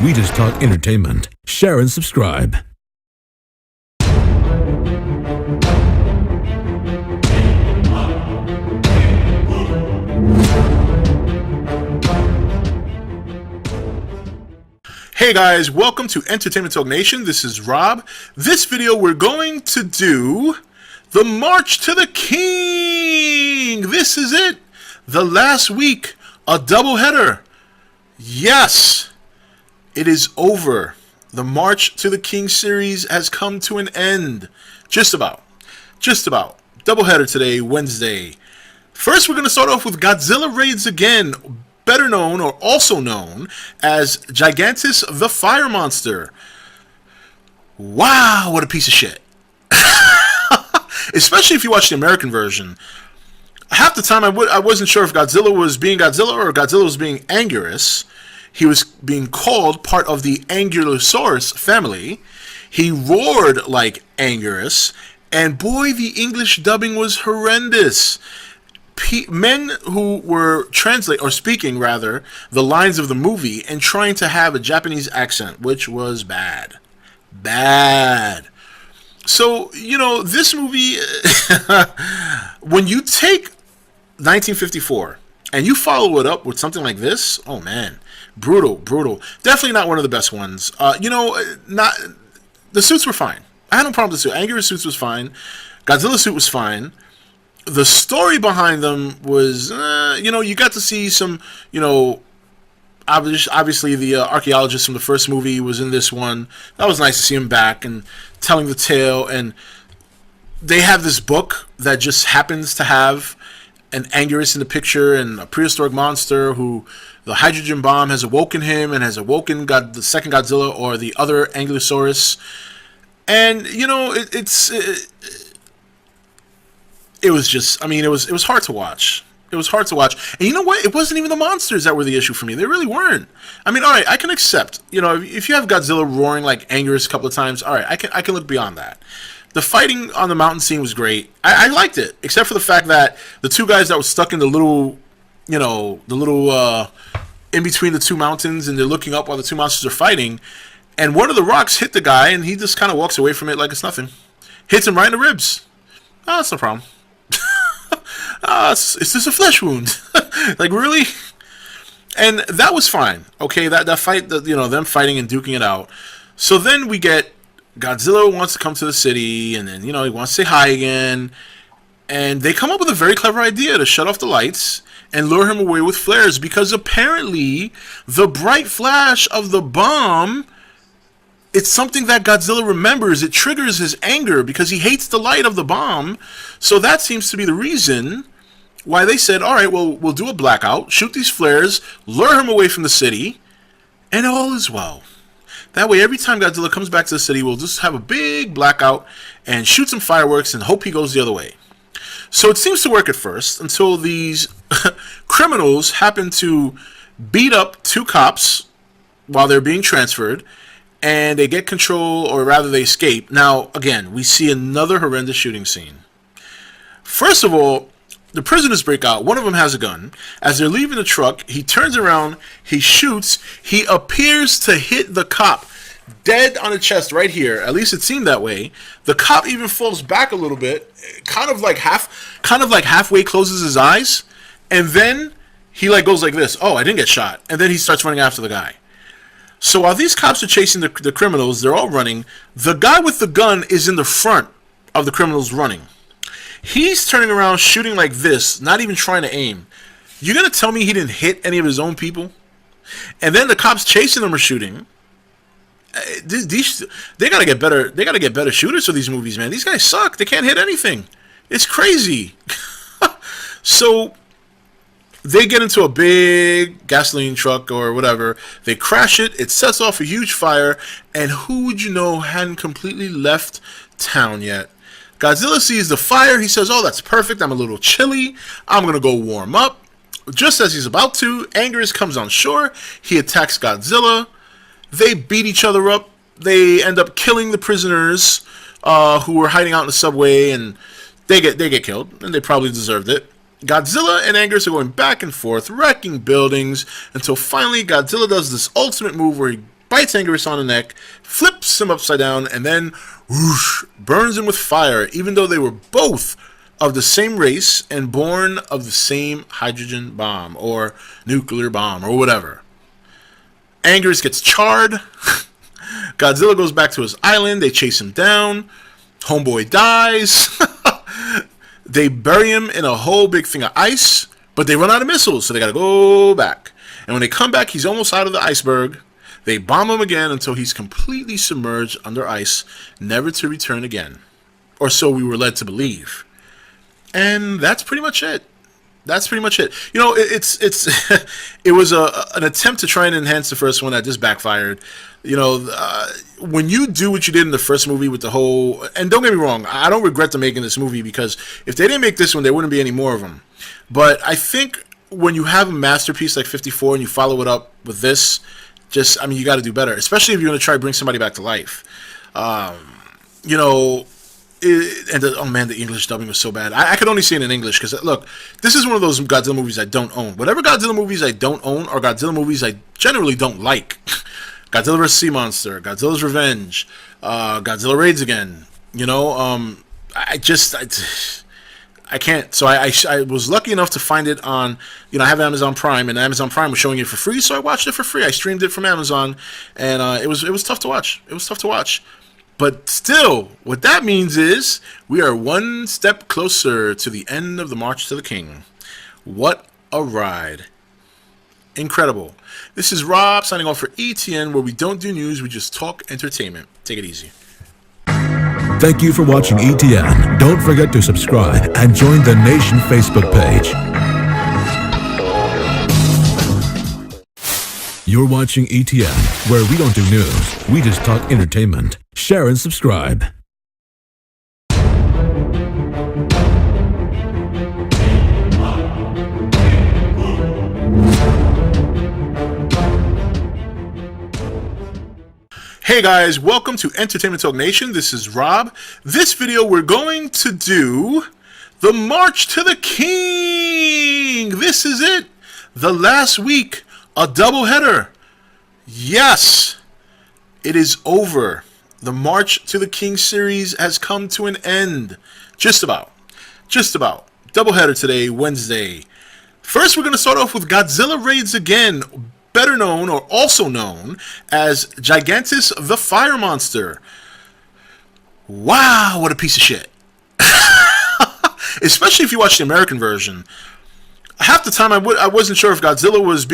sweetest talk entertainment. Share and subscribe. Hey guys, welcome to Entertainment Talk Nation. This is Rob. This video we're going to do the March to the King. This is it. The last week, a doubleheader. Yes, it is over. The March to the King series has come to an end. Just about. Doubleheader today, Wednesday. First, we're going to start off with Godzilla Raids again. Better known, or also known, as Gigantus the Fire Monster. Wow, what a piece of shit. Especially if you watch the American version. Half the time I wasn't sure if Godzilla was being Godzilla or Godzilla was being Anguirus. He was being called part of the Anguillosaurus family. He roared like Anguirus. And boy, the English dubbing was horrendous. Men who were speaking the lines of the movie and trying to have a Japanese accent, which was bad. So, you know, this movie, when you take 1954 and you follow it up with something like this, oh man, brutal. Definitely not one of the best ones. The suits were fine. I had no problem with the suit. Anguirus suits was fine. Godzilla suit was fine. The story behind them was, you got to see some, obviously the archaeologist from the first movie was in this one. That was nice to see him back and telling the tale. And they have this book that just happens to have an Anguirus in the picture and a prehistoric monster who the hydrogen bomb has awoken him and has awoken the second Godzilla or the other Ankylosaurus. And, it was just, it was hard to watch. It was hard to watch. And you know what? It wasn't even the monsters that were the issue for me. They really weren't. All right, I can accept, if you have Godzilla roaring like Anguirus a couple of times, all right, I can look beyond that. The fighting on the mountain scene was great. I liked it, except for the fact that the two guys that were stuck in the little in between the two mountains, and they're looking up while the two monsters are fighting, and one of the rocks hit the guy, and he just kind of walks away from it like it's nothing. Hits him right in the ribs. Oh, that's no problem. It's just a flesh wound. Like, really? And that was fine. Okay, that fight, them fighting and duking it out. So then we get Godzilla wants to come to the city, and then, he wants to say hi again. And they come up with a very clever idea to shut off the lights and lure him away with flares, because apparently the bright flash of the bomb, it's something that Godzilla remembers. It triggers his anger because he hates the light of the bomb. So that seems to be the reason why they said, all right, well, we'll do a blackout, shoot these flares, lure him away from the city, and all is well. That way, every time Godzilla comes back to the city, we'll just have a big blackout and shoot some fireworks and hope he goes the other way. So it seems to work at first until these criminals happen to beat up two cops while they're being transferred, and they get control, or rather they escape. Now, again, we see another horrendous shooting scene. First of all, the prisoners break out. One of them has a gun. As they're leaving the truck, he turns around, he shoots, he appears to hit the cop dead on the chest right here. At least it seemed that way. The cop even falls back a little bit, kind of like halfway closes his eyes, and then he goes like this. Oh, I didn't get shot. And then he starts running after the guy. So while these cops are chasing the criminals, they're all running. The guy with the gun is in the front of the criminals running. He's turning around shooting like this, not even trying to aim. You're going to tell me he didn't hit any of his own people? And then the cops chasing them are shooting. They got to get better. They got to get better shooters for these movies, man. These guys suck. They can't hit anything. It's crazy. So they get into a big gasoline truck or whatever. They crash it. It sets off a huge fire. And who would you know hadn't completely left town yet? Godzilla sees the fire. He says, oh, that's perfect. I'm a little chilly. I'm going to go warm up. Just as he's about to, Anguirus comes on shore. He attacks Godzilla. They beat each other up. They end up killing the prisoners who were hiding out in the subway, and they get killed, and they probably deserved it. Godzilla and Anguirus are going back and forth, wrecking buildings, until finally Godzilla does this ultimate move where he bites Anguirus on the neck, flips him upside down, and then whoosh, burns him with fire, even though they were both of the same race and born of the same hydrogen bomb or nuclear bomb or whatever. Anguirus gets charred. Godzilla goes back to his island. They chase him down. Homeboy dies. They bury him in a whole big thing of ice, but they run out of missiles, so they gotta go back. And when they come back, he's almost out of the iceberg. They bomb him again until he's completely submerged under ice, never to return again. Or so we were led to believe. And that's pretty much it. That's pretty much it. You know, it was an attempt to try and enhance the first one that just backfired. You know, when you do what you did in the first movie with the whole... And don't get me wrong, I don't regret them making this movie, because if they didn't make this one, there wouldn't be any more of them. But I think when you have a masterpiece like 54 and you follow it up with this, just, I mean, you got to do better. Especially if you're going to try to bring somebody back to life. You know... oh man, the English dubbing was so bad. I could only see it in English because, look, this is one of those Godzilla movies I don't own. Whatever Godzilla movies I don't own are Godzilla movies I generally don't like. Godzilla vs. Sea Monster, Godzilla's Revenge, Godzilla Raids again. You know, I can't. So I was lucky enough to find it on, you know, I have Amazon Prime, and Amazon Prime was showing it for free, so I watched it for free. I streamed it from Amazon, and it was tough to watch. It was tough to watch. But still, what that means is we are one step closer to the end of the March to the King. What a ride. Incredible. This is Rob signing off for ETN, where we don't do news, we just talk entertainment. Take it easy. Thank you for watching ETN. Don't forget to subscribe and join the Nation Facebook page. You're watching ETN, where we don't do news, we just talk entertainment. Share and subscribe. Hey guys, welcome to Entertainment Talk Nation. This is Rob. This video we're going to do the March to the King. This is it. The last week, a doubleheader. Yes, it is over. The March to the King series has come to an end. Just about. Doubleheader today, Wednesday. First, we're going to start off with Godzilla Raids again, better known or also known as Gigantus the Fire Monster. Wow, what a piece of shit. Especially if you watch the American version. Half the time I wasn't sure if Godzilla was being